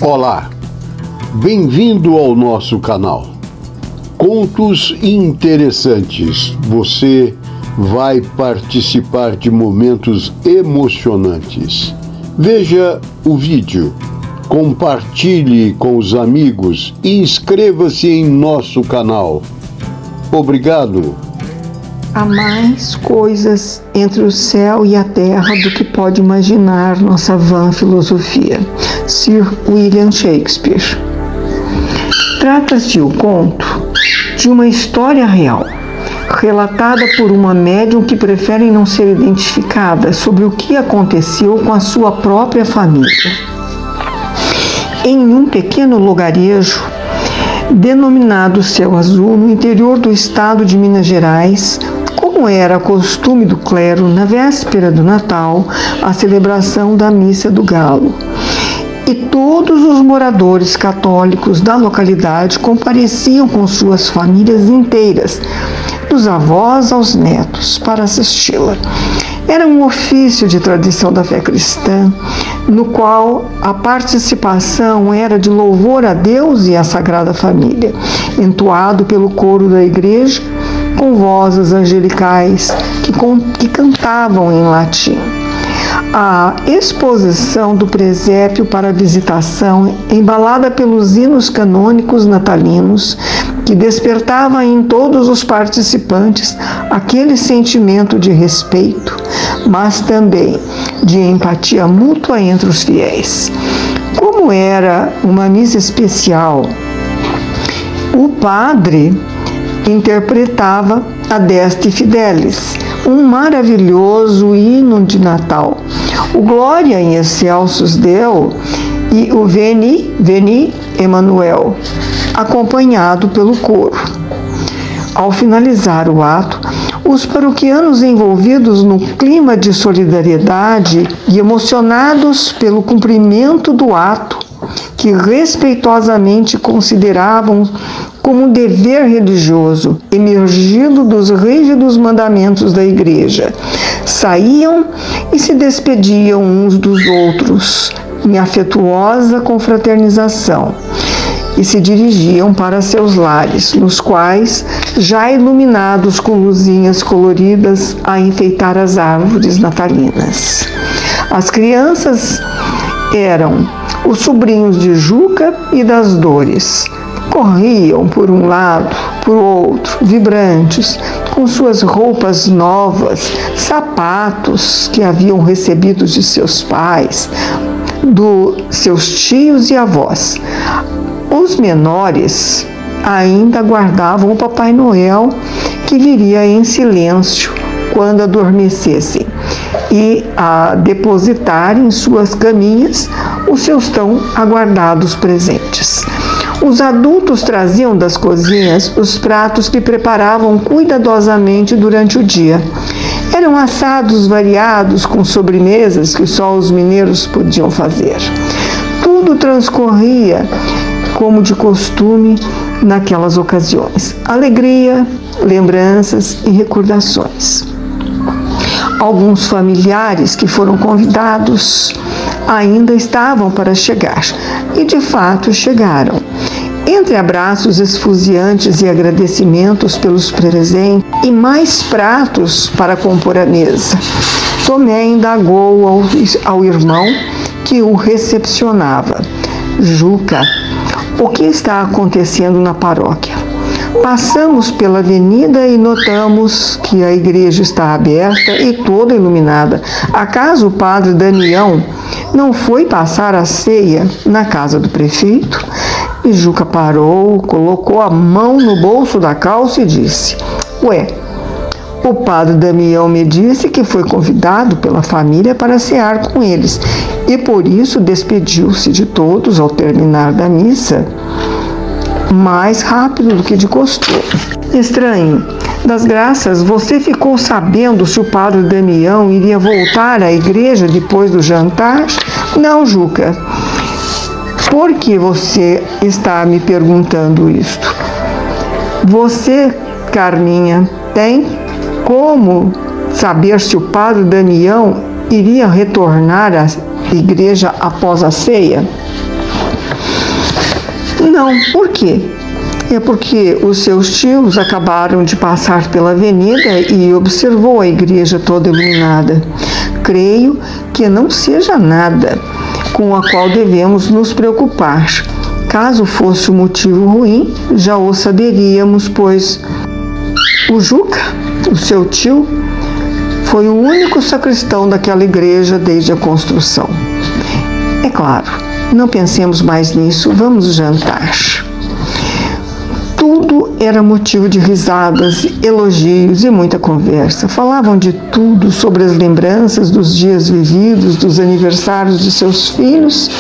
Olá, bem-vindo ao nosso canal. Contos interessantes. Você vai participar de momentos emocionantes. Veja o vídeo, compartilhe com os amigos e inscreva-se em nosso canal. Obrigado. Há mais coisas entre o céu e a terra do que pode imaginar nossa vã filosofia. Sir William Shakespeare. Trata-se o conto de uma história real, relatada por uma médium que prefere não ser identificada, sobre o que aconteceu com a sua própria família. Em um pequeno lugarejo, denominado Céu Azul, no interior do estado de Minas Gerais, como era costume do clero, na véspera do Natal, a celebração da Missa do Galo. E todos os moradores católicos da localidade compareciam com suas famílias inteiras, dos avós aos netos, para assisti-la. Era um ofício de tradição da fé cristã, no qual a participação era de louvor a Deus e à Sagrada Família, entoado pelo coro da igreja, com vozes angelicais que cantavam em latim. A exposição do presépio para a visitação, embalada pelos hinos canônicos natalinos, que despertava em todos os participantes aquele sentimento de respeito, mas também de empatia mútua entre os fiéis. Como era uma missa especial, o padre interpretava a Adeste Fidelis, um maravilhoso hino de Natal, o Glória in Excelsis Deo e o Veni, Veni Emmanuel, acompanhado pelo coro. Ao finalizar o ato, os paroquianos envolvidos no clima de solidariedade e emocionados pelo cumprimento do ato, que respeitosamente consideravam como um dever religioso, emergido dos rígidos mandamentos da Igreja, saíam e se despediam uns dos outros em afetuosa confraternização e se dirigiam para seus lares, nos quais, já iluminados com luzinhas coloridas a enfeitar as árvores natalinas. As crianças eram os sobrinhos de Juca e das Dores. Corriam por um lado, por outro, vibrantes, com suas roupas novas, sapatos que haviam recebido de seus pais, dos seus tios e avós. Os menores ainda aguardavam o Papai Noel, que viria em silêncio quando adormecessem, e a depositar em suas caminhas os seus tão aguardados presentes. Os adultos traziam das cozinhas os pratos que preparavam cuidadosamente durante o dia. Eram assados variados com sobremesas que só os mineiros podiam fazer. Tudo transcorria como de costume naquelas ocasiões. Alegria, lembranças e recordações. Alguns familiares que foram convidados ainda estavam para chegar, e de fato chegaram. Entre abraços esfuziantes e agradecimentos pelos presentes e mais pratos para compor a mesa, Tomé indagou ao irmão que o recepcionava: Juca, o que está acontecendo na paróquia? Passamos pela avenida e notamos que a igreja está aberta e toda iluminada. Acaso o padre Damião não foi passar a ceia na casa do prefeito? E Juca parou, colocou a mão no bolso da calça e disse: Ué, o padre Damião me disse que foi convidado pela família para cear com eles e por isso despediu-se de todos ao terminar da missa, mais rápido do que de costume. Estranho. Das graças, você ficou sabendo se o padre Damião iria voltar à igreja depois do jantar? Não, Juca. Por que você está me perguntando isto? Você, Carminha, tem como saber se o padre Damião iria retornar à igreja após a ceia? Não, por quê? É porque os seus tios acabaram de passar pela avenida e observou a igreja toda iluminada. Creio que não seja nada com a qual devemos nos preocupar. Caso fosse um motivo ruim, já o saberíamos, pois o Juca, o seu tio, foi o único sacristão daquela igreja desde a construção. É claro, não pensemos mais nisso, vamos jantar. Tudo era motivo de risadas, elogios e muita conversa. Falavam de tudo, sobre as lembranças dos dias vividos, dos aniversários de seus filhos,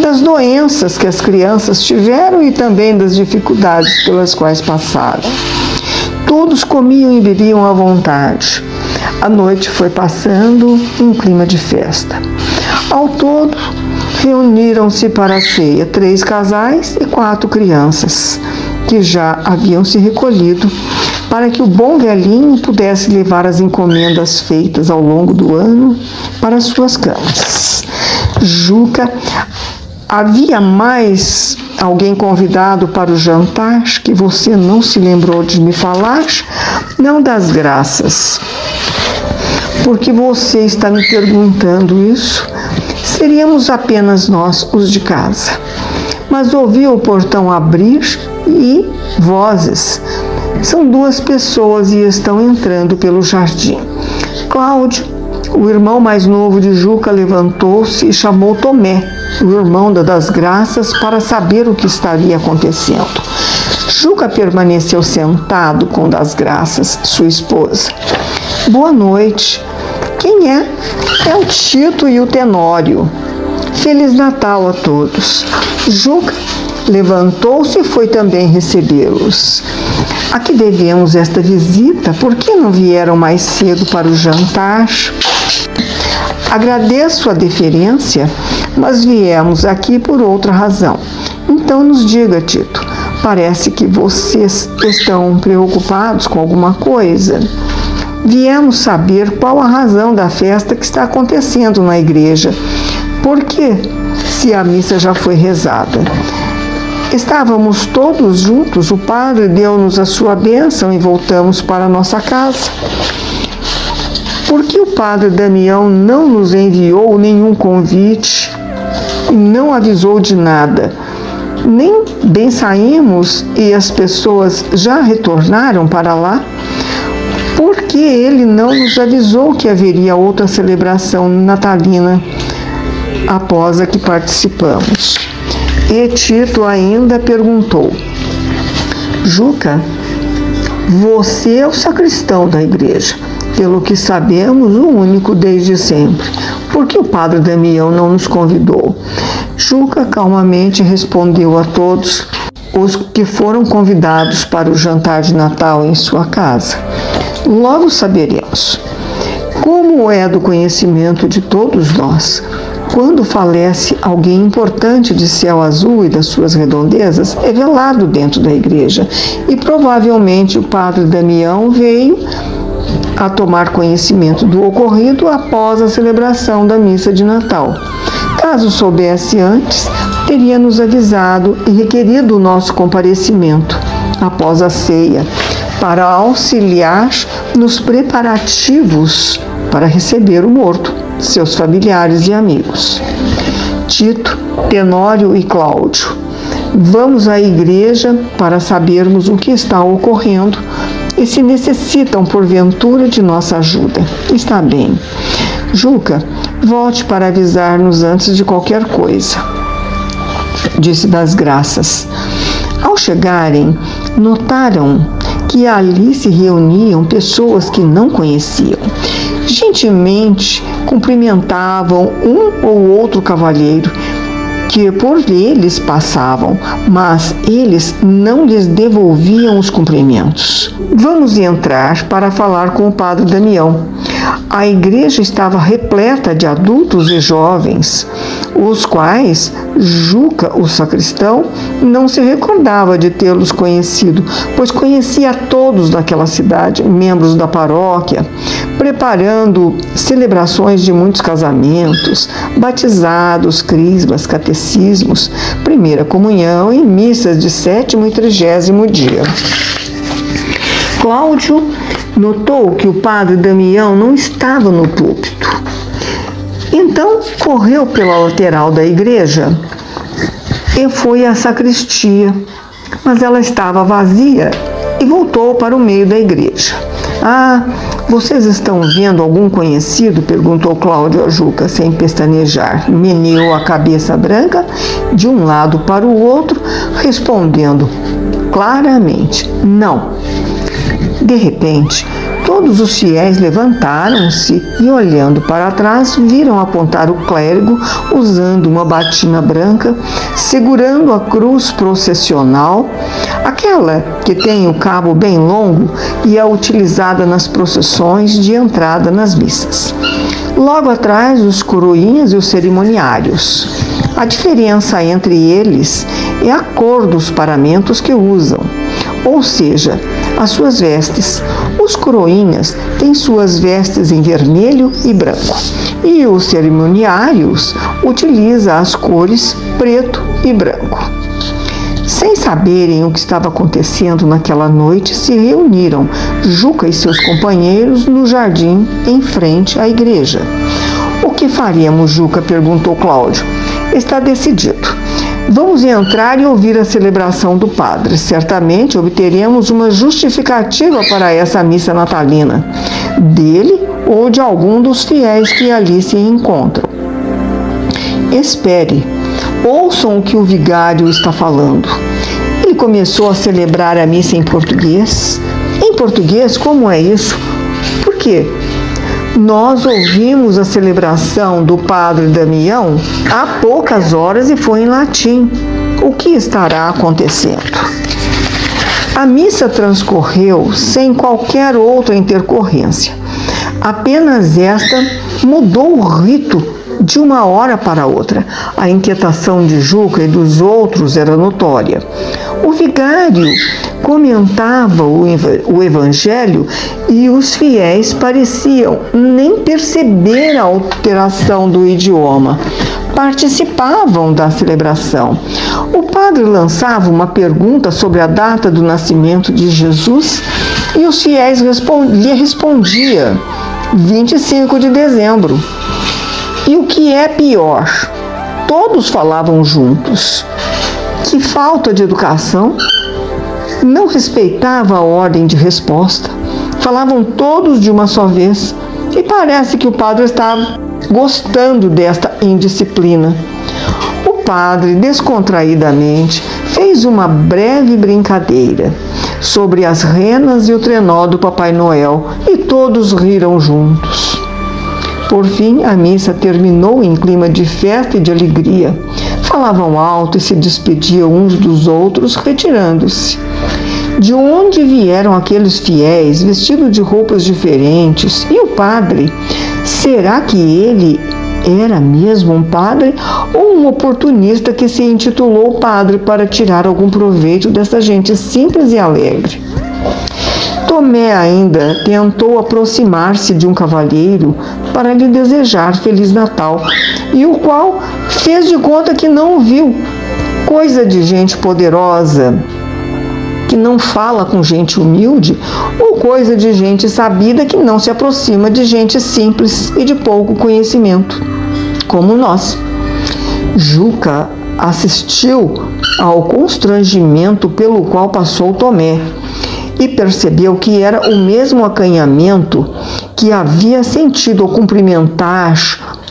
das doenças que as crianças tiveram e também das dificuldades pelas quais passaram. Todos comiam e bebiam à vontade. A noite foi passando em clima de festa. Ao todo, reuniram-se para a ceia 3 casais e 4 crianças, que já haviam se recolhido para que o bom velhinho pudesse levar as encomendas feitas ao longo do ano para suas camas. Juca, havia mais alguém convidado para o jantar que você não se lembrou de me falar? Não das graças. Porque você está me perguntando isso? Seríamos apenas nós, os de casa. Mas ouvi o portão abrir e vozes. São 2 pessoas e estão entrando pelo jardim. Cláudio, o irmão mais novo de Juca, levantou-se e chamou Tomé, o irmão das Graças, para saber o que estaria acontecendo. Juca permaneceu sentado com Das Graças, sua esposa. Boa noite. Quem é? É o Tito e o Tenório. Feliz Natal a todos. Juca levantou-se e foi também recebê-los. A que devemos esta visita? Por que não vieram mais cedo para o jantar? Agradeço a deferência, mas viemos aqui por outra razão. Então nos diga, Tito, parece que vocês estão preocupados com alguma coisa. Viemos saber qual a razão da festa que está acontecendo na igreja. Por quê? Se a missa já foi rezada. Estávamos todos juntos, o padre deu-nos a sua bênção e voltamos para nossa casa. Por que o padre Damião não nos enviou nenhum convite e não avisou de nada? Nem bem saímos e as pessoas já retornaram para lá? Por que ele não nos avisou que haveria outra celebração natalina após a que participamos? E Tito ainda perguntou: Juca, você é o sacristão da igreja, pelo que sabemos, o único desde sempre. Por que o padre Damião não nos convidou? Juca calmamente respondeu a todos os que foram convidados para o jantar de Natal em sua casa: logo saberemos. Como é do conhecimento de todos nós, quando falece alguém importante de Céu Azul e das suas redondezas, é velado dentro da igreja. E provavelmente o padre Damião veio a tomar conhecimento do ocorrido após a celebração da missa de Natal. Caso soubesse antes, teria nos avisado e requerido o nosso comparecimento após a ceia, para auxiliar nos preparativos para receber o morto, seus familiares e amigos. Tito, Tenório e Cláudio, vamos à igreja para sabermos o que está ocorrendo e se necessitam, porventura, de nossa ajuda. Está bem. Juca, volte para avisar-nos antes de qualquer coisa, disse Das Graças. Ao chegarem, notaram que ali se reuniam pessoas que não conheciam. Gentilmente cumprimentavam um ou outro cavalheiro que por eles passavam, mas eles não lhes devolviam os cumprimentos. Vamos entrar para falar com o padre Damião. A igreja estava repleta de adultos e jovens, os quais Juca, o sacristão, não se recordava de tê-los conhecido, pois conhecia a todos daquela cidade, membros da paróquia, preparando celebrações de muitos casamentos, batizados, crismas, catecismos, primeira comunhão e missas de 7º e 30º dia. Cláudio notou que o padre Damião não estava no púlpito. Então correu pela lateral da igreja e foi à sacristia, mas ela estava vazia e voltou para o meio da igreja. Ah, vocês estão vendo algum conhecido? Perguntou Cláudio a Juca, sem pestanejar. Meneou a cabeça branca de um lado para o outro, respondendo claramente: não. De repente, todos os fiéis levantaram-se e, olhando para trás, viram apontar o clérigo usando uma batina branca, segurando a cruz processional, aquela que tem o cabo bem longo e é utilizada nas procissões de entrada nas missas. Logo atrás, os coroinhas e os cerimoniários. A diferença entre eles é a cor dos paramentos que usam, ou seja, as suas vestes. Os coroinhas têm suas vestes em vermelho e branco, e os cerimoniários utilizam as cores preto e branco. Sem saberem o que estava acontecendo naquela noite, se reuniram Juca e seus companheiros no jardim em frente à igreja. O que faremos, Juca? Perguntou Cláudio. Está decidido. Vamos entrar e ouvir a celebração do padre. Certamente obteremos uma justificativa para essa missa natalina, dele ou de algum dos fiéis que ali se encontram. Espere, ouçam o que o vigário está falando. Ele começou a celebrar a missa em português. Em português? Como é isso? Por quê? Nós ouvimos a celebração do padre Damião há poucas horas e foi em latim. O que estará acontecendo? A missa transcorreu sem qualquer outra intercorrência. Apenas esta mudou o rito de uma hora para outra. A inquietação de Juca e dos outros era notória. O vigário comentava o evangelho e os fiéis pareciam nem perceber a alteração do idioma. Participavam da celebração. O padre lançava uma pergunta sobre a data do nascimento de Jesus e os fiéis lhe respondiam: 25 de dezembro. E o que é pior, todos falavam juntos. Que falta de educação! Não respeitava a ordem de resposta. Falavam todos de uma só vez. E parece que o padre estava gostando desta indisciplina. O padre, descontraídamente, fez uma breve brincadeira sobre as renas e o trenó do Papai Noel e todos riram juntos. Por fim, a missa terminou em clima de festa e de alegria. Falavam alto e se despediam uns dos outros, retirando-se. De onde vieram aqueles fiéis, vestidos de roupas diferentes? E o padre? Será que ele era mesmo um padre ou um oportunista que se intitulou padre para tirar algum proveito dessa gente simples e alegre? Tomé ainda tentou aproximar-se de um cavalheiro para lhe desejar Feliz Natal, e o qual fez de conta que não o viu. Coisa de gente poderosa que não fala com gente humilde, ou coisa de gente sabida que não se aproxima de gente simples e de pouco conhecimento, como nós. Juca assistiu ao constrangimento pelo qual passou Tomé e percebeu que era o mesmo acanhamento que havia sentido ao cumprimentar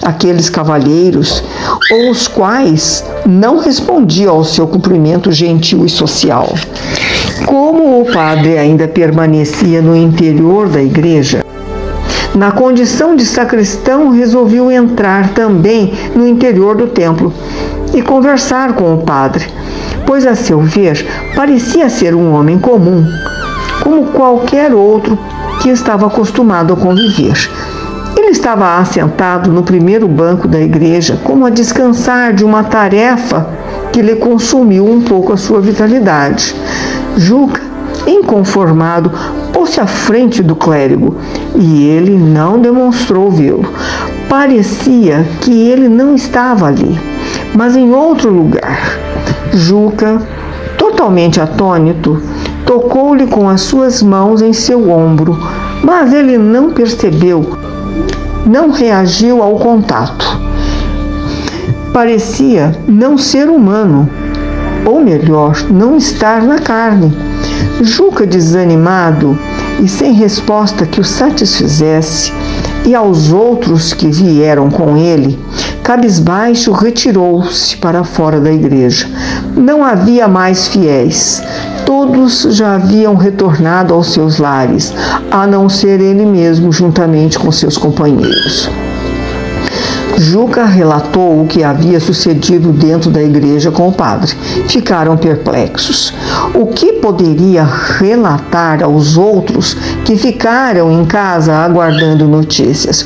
aqueles cavalheiros, os quais não respondiam ao seu cumprimento gentil e social. Como o padre ainda permanecia no interior da igreja, na condição de sacristão, resolveu entrar também no interior do templo e conversar com o padre, pois, a seu ver, parecia ser um homem comum, como qualquer outro que estava acostumado a conviver. Ele estava assentado no primeiro banco da igreja, como a descansar de uma tarefa que lhe consumiu um pouco a sua vitalidade. Juca inconformado, pôs-se à frente do clérigo e ele não demonstrou vê-lo. Parecia que ele não estava ali, mas em outro lugar. Juca, totalmente atônito, tocou-lhe com as suas mãos em seu ombro, mas ele não percebeu, não reagiu ao contato. Parecia não ser humano, ou melhor, não estar na carne. Juca, desanimado e sem resposta que o satisfizesse, e aos outros que vieram com ele, cabisbaixo retirou-se para fora da igreja. Não havia mais fiéis. Todos já haviam retornado aos seus lares, a não ser ele mesmo, juntamente com seus companheiros. Juca relatou o que havia sucedido dentro da igreja com o padre. Ficaram perplexos. O que poderia relatar aos outros que ficaram em casa aguardando notícias?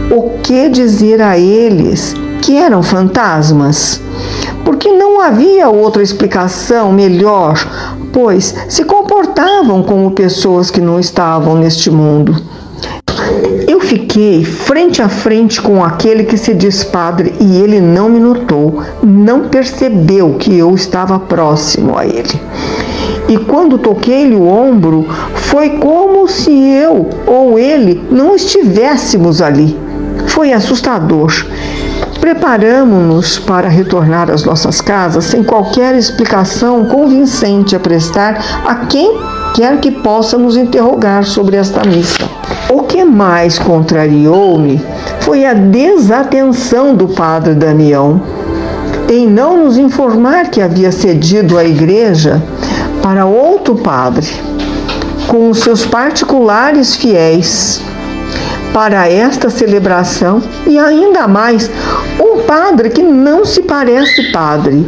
O que dizer a eles que eram fantasmas? Porque não havia outra explicação melhor, pois se comportavam como pessoas que não estavam neste mundo. Eu fiquei frente a frente com aquele que se diz padre e ele não me notou, não percebeu que eu estava próximo a ele. E quando toquei-lhe o ombro, foi como se eu ou ele não estivéssemos ali. Foi assustador. Preparamo-nos para retornar às nossas casas sem qualquer explicação convincente a prestar a quem quer que possa nos interrogar sobre esta missa. O que mais contrariou-me foi a desatenção do padre Damião em não nos informar que havia cedido a igreja para outro padre, com os seus particulares fiéis, para esta celebração, e ainda mais, um padre que não se parece padre,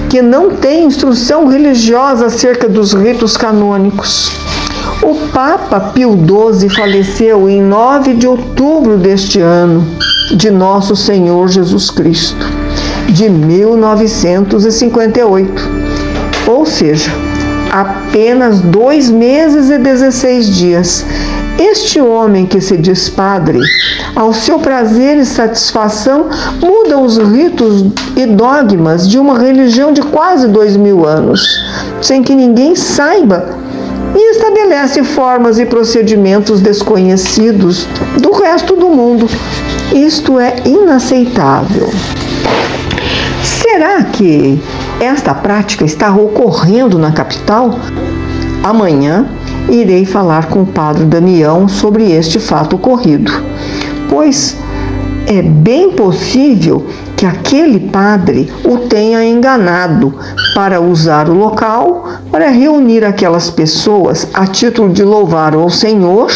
que não tem instrução religiosa acerca dos ritos canônicos. O Papa Pio XII faleceu em 9 de outubro deste ano, de Nosso Senhor Jesus Cristo, de 1958, ou seja, apenas 2 meses e 16 dias. Este homem que se diz padre, ao seu prazer e satisfação, muda os ritos e dogmas de uma religião de quase 2000 anos, sem que ninguém saiba, e estabelece formas e procedimentos desconhecidos do resto do mundo. Isto é inaceitável. Será que esta prática está ocorrendo na capital? Amanhã irei falar com o padre Damião sobre este fato ocorrido, pois é bem possível que aquele padre o tenha enganado para usar o local para reunir aquelas pessoas a título de louvar ao Senhor,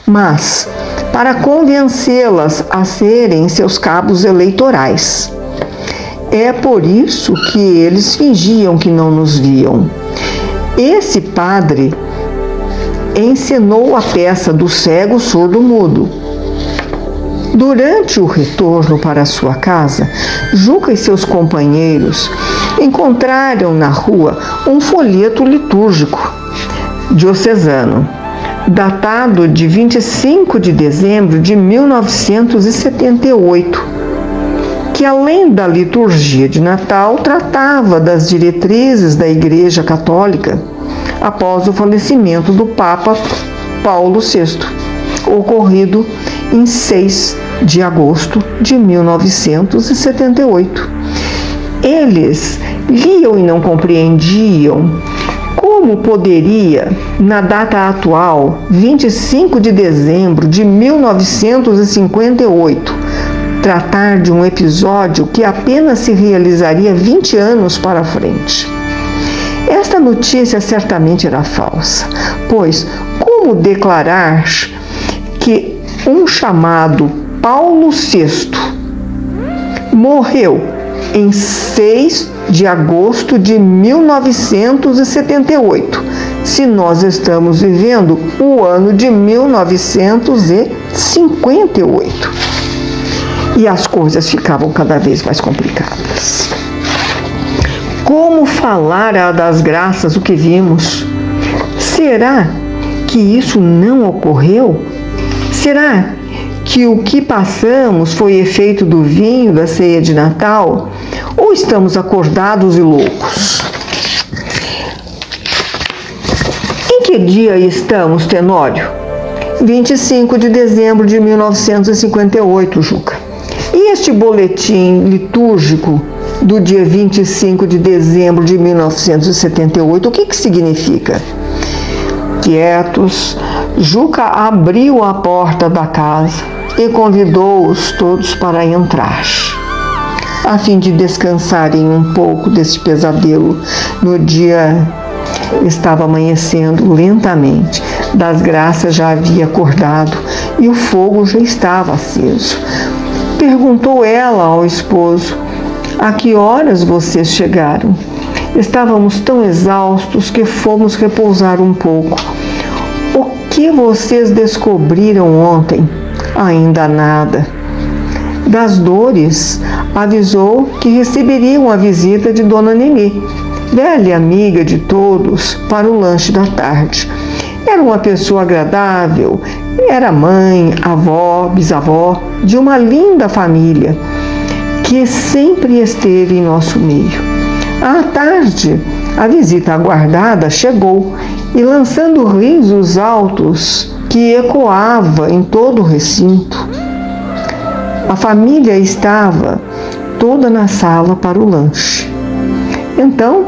mas para convencê-las a serem seus cabos eleitorais. É por isso que eles fingiam que não nos viam. Esse padre encenou a peça do cego surdo-mudo. Durante o retorno para sua casa, Juca e seus companheiros encontraram na rua um folheto litúrgico diocesano, datado de 25 de dezembro de 1978, que além da liturgia de Natal, tratava das diretrizes da Igreja Católica após o falecimento do Papa Paulo VI, ocorrido em 6 de agosto de 1978. Eles liam e não compreendiam como poderia, na data atual, 25 de dezembro de 1958, tratar de um episódio que apenas se realizaria 20 anos para frente. Esta notícia certamente era falsa, pois como declarar que um chamado Paulo VI morreu em 6 de agosto de 1978, se nós estamos vivendo o ano de 1958? E as coisas ficavam cada vez mais complicadas. Como falar das graças o que vimos? Será que isso não ocorreu? Será que o que passamos foi efeito do vinho da ceia de Natal? Ou estamos acordados e loucos? Em que dia estamos, Tenório? 25 de dezembro de 1958, Juca. E este boletim litúrgico do dia 25 de dezembro de 1978, o que significa? Quietos, Juca abriu a porta da casa e convidou-os todos para entrar, a fim de descansarem um pouco desse pesadelo. No dia estava amanhecendo lentamente, das Graças já havia acordado e o fogo já estava aceso. Perguntou ela ao esposo: a que horas vocês chegaram? Estávamos tão exaustos que fomos repousar um pouco. O que vocês descobriram ontem? Ainda nada. Das Dores, avisou que receberiam a visita de Dona Nenê, velha amiga de todos, para o lanche da tarde. Era uma pessoa agradável, era mãe, avó, bisavó de uma linda família que sempre esteve em nosso meio. À tarde, a visita aguardada chegou e, lançando risos altos que ecoava em todo o recinto, a família estava toda na sala para o lanche. Então,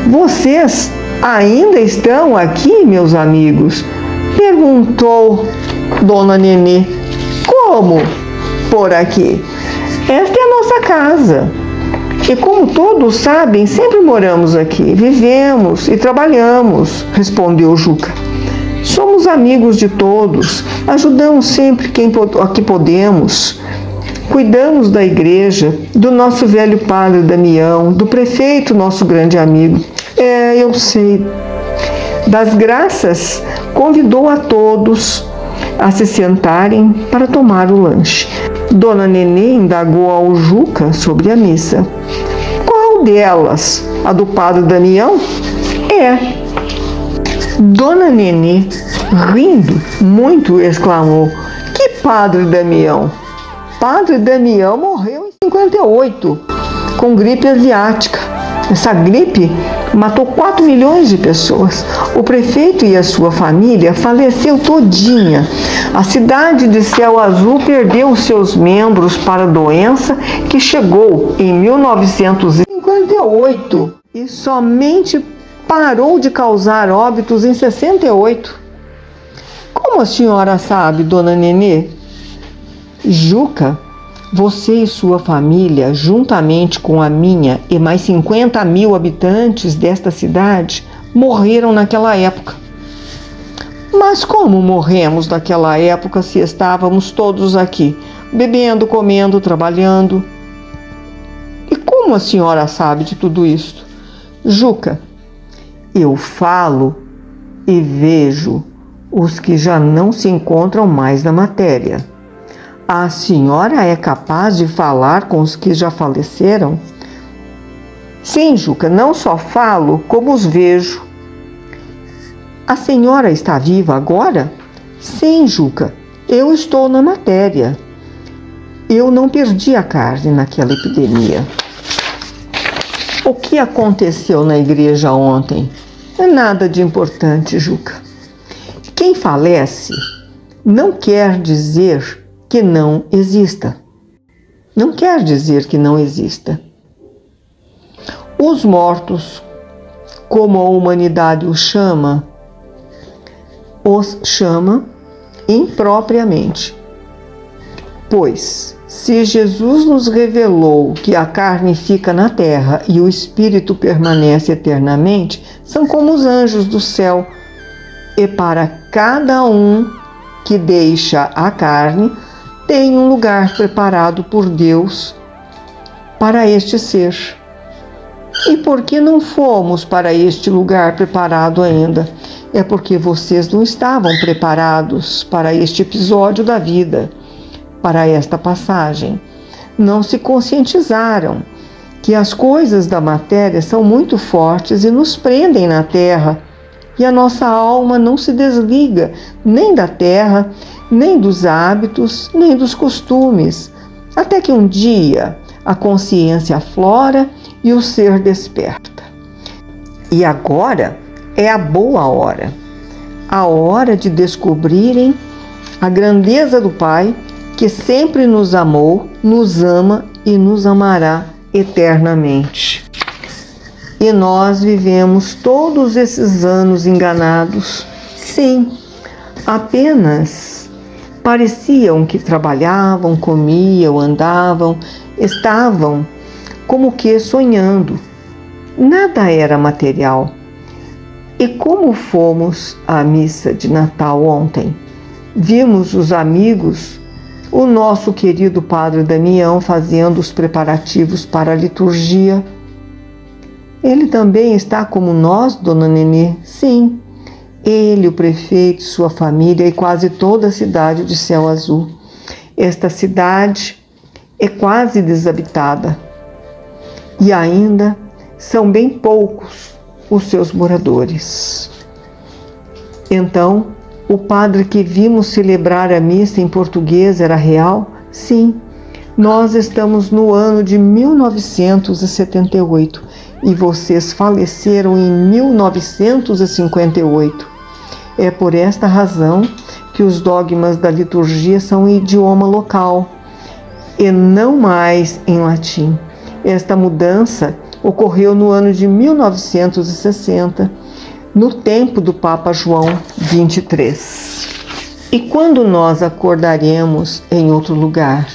vocês ainda estão aqui, meus amigos? Perguntou Dona Nenê. Como por aqui? Esta é a nossa casa. E como todos sabem, sempre moramos aqui, vivemos e trabalhamos, respondeu Juca. Somos amigos de todos, ajudamos sempre a que podemos. Cuidamos da igreja, do nosso velho padre Damião, do prefeito, nosso grande amigo. Eu sei. Das Graças, convidou a todos a se sentarem para tomar o lanche. Dona Nenê indagou ao Juca sobre a missa. Qual delas? A do padre Damião? Dona Nenê, rindo muito, exclamou: que padre Damião? Padre Damião morreu em 58, com gripe asiática. Essa gripe matou 4 milhões de pessoas. O prefeito e a sua família faleceu todinha. A cidade de Céu Azul perdeu os seus membros para a doença que chegou em 1958 e somente parou de causar óbitos em 68. Como a senhora sabe, Dona Nenê? Juca, você e sua família, juntamente com a minha e mais 50 mil habitantes desta cidade, morreram naquela época. Mas como morremos naquela época se estávamos todos aqui, bebendo, comendo, trabalhando? E como a senhora sabe de tudo isso? Juca, eu falo e vejo os que já não se encontram mais na matéria. A senhora é capaz de falar com os que já faleceram? Sim, Juca, não só falo, como os vejo. A senhora está viva agora? Sim, Juca, eu estou na matéria. Eu não perdi a carne naquela epidemia. O que aconteceu na igreja ontem? É nada de importante, Juca. Quem falece não quer dizer que não exista. Não quer dizer que não exista. Os mortos, como a humanidade os chama impropriamente. Pois, se Jesus nos revelou que a carne fica na terra e o espírito permanece eternamente, são como os anjos do céu, e para cada um que deixa a carne, tem um lugar preparado por Deus para este ser. E por que não fomos para este lugar preparado ainda? É porque vocês não estavam preparados para este episódio da vida, para esta passagem. Não se conscientizaram que as coisas da matéria são muito fortes e nos prendem na terra e a nossa alma não se desliga nem da terra, nem dos hábitos, nem dos costumes, até que um dia a consciência aflora e o ser desperta. E agora é a boa hora, a hora de descobrirem a grandeza do Pai, que sempre nos amou, nos ama e nos amará eternamente. E nós vivemos todos esses anos enganados. Sim, apenas pareciam que trabalhavam, comiam, andavam, estavam como que sonhando. Nada era material. E como fomos à missa de Natal ontem, vimos os amigos, o nosso querido Padre Damião fazendo os preparativos para a liturgia. Ele também está como nós, Dona Nenê? Sim, ele, o prefeito, sua família e quase toda a cidade de Céu Azul. Esta cidade é quase desabitada e ainda são bem poucos os seus moradores. Então, o padre que vimos celebrar a missa em português era real? Sim, nós estamos no ano de 1978 e vocês faleceram em 1958. É por esta razão que os dogmas da liturgia são em idioma local e não mais em latim. Esta mudança ocorreu no ano de 1960, no tempo do Papa João XXIII. E quando nós acordaremos em outro lugar?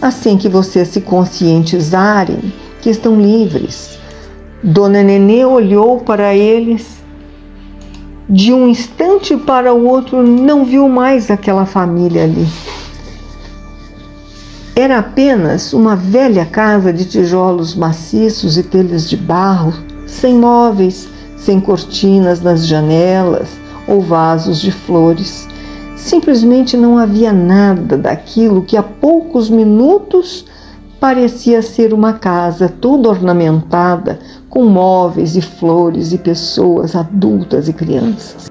Assim que vocês se conscientizarem que estão livres. Dona Nenê olhou para eles. De um instante para o outro, não viu mais aquela família ali. Era apenas uma velha casa de tijolos maciços e telhas de barro, sem móveis, sem cortinas nas janelas ou vasos de flores. Simplesmente não havia nada daquilo que há poucos minutos parecia ser uma casa toda ornamentada com móveis e flores e pessoas adultas e crianças.